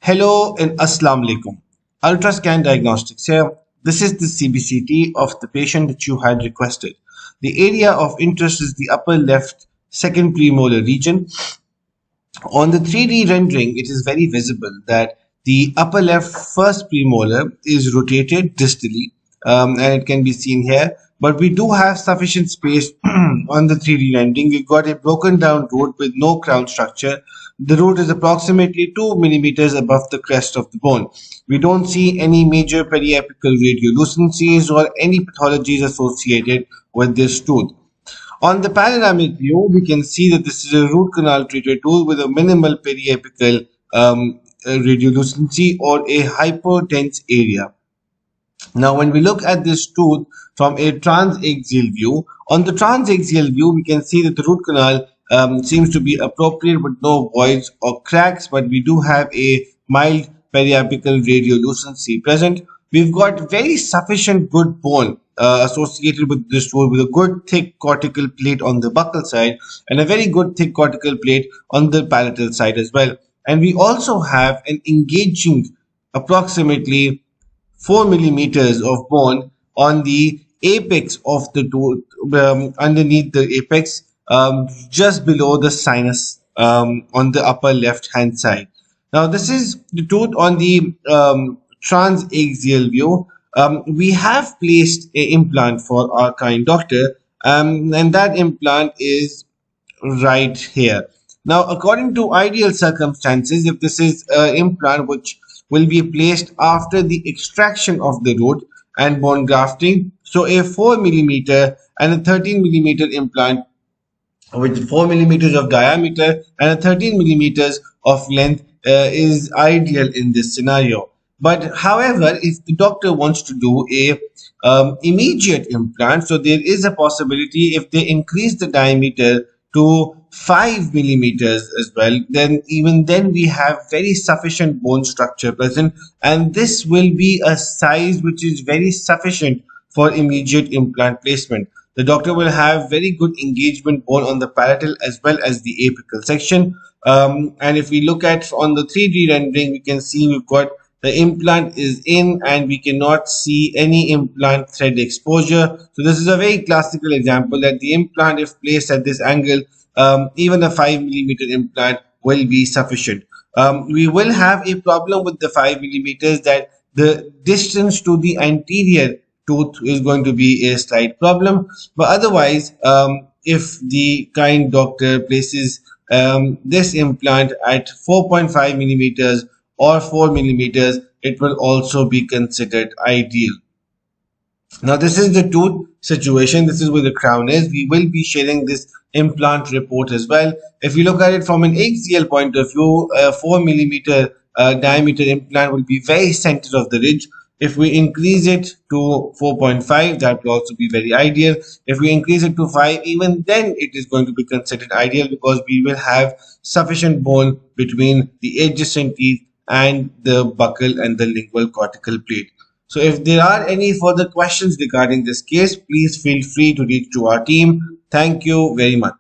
Hello and Assalamu alaikum. Ultrascan Diagnostics here. This is the CBCT of the patient that you had requested. The area of interest is the upper left second premolar region. On the 3D rendering, it is very visible that the upper left first premolar is rotated distally, and it can be seen here. But we do have sufficient space on the 3D rendering. We've got a broken down root with no crown structure. The root is approximately 2 millimeters above the crest of the bone. We don't see any major periapical radiolucencies or any pathologies associated with this tooth. On the panoramic view, we can see that this is a root canal treated tooth with a minimal periapical radiolucency or a hypertense area. Now, when we look at this tooth from a transaxial view, on the transaxial view, we can see that the root canal seems to be appropriate with no voids or cracks, but we do have a mild periapical radiolucency present. We've got very sufficient good bone associated with this tooth with a good thick cortical plate on the buccal side and a very good thick cortical plate on the palatal side as well. And we also have an engaging approximately 4 millimeters of bone on the apex of the tooth, underneath the apex, just below the sinus on the upper left hand side. Now, this is the tooth on the transaxial view. We have placed an implant for our kind doctor, and that implant is right here. Now, according to ideal circumstances, if this is an implant which will be placed after the extraction of the root and bone grafting, so a 4 millimeter and a 13 millimeter implant with 4 millimeters of diameter and a 13 millimeters of length is ideal in this scenario. But however, if the doctor wants to do a immediate implant, so there is a possibility if they increase the diameter to 5 millimeters as well, then even then we have very sufficient bone structure present, and this will be a size which is very sufficient for immediate implant placement. The doctor will have very good engagement bone on the palatal as well as the apical section. And if we look at on the 3D rendering, we can see we've got the implant is in and we cannot see any implant thread exposure. So this is a very classical example that the implant, if placed at this angle, even a 5 millimeter implant will be sufficient. We will have a problem with the 5 millimeters, that the distance to the anterior tooth is going to be a slight problem, but otherwise if the kind doctor places this implant at 4.5 millimeters or 4 millimeters, it will also be considered ideal. Now, this is the tooth situation. This is where the crown is. We will be sharing this implant report as well. If you look at it from an axial point of view, a 4 millimeter diameter implant will be very center of the ridge. If we increase it to 4.5, that will also be very ideal. If we increase it to 5, even then it is going to be considered ideal because we will have sufficient bone between the adjacent teeth and the buccal and the lingual cortical plate. So if there are any further questions regarding this case, please feel free to reach to our team. Thank you very much.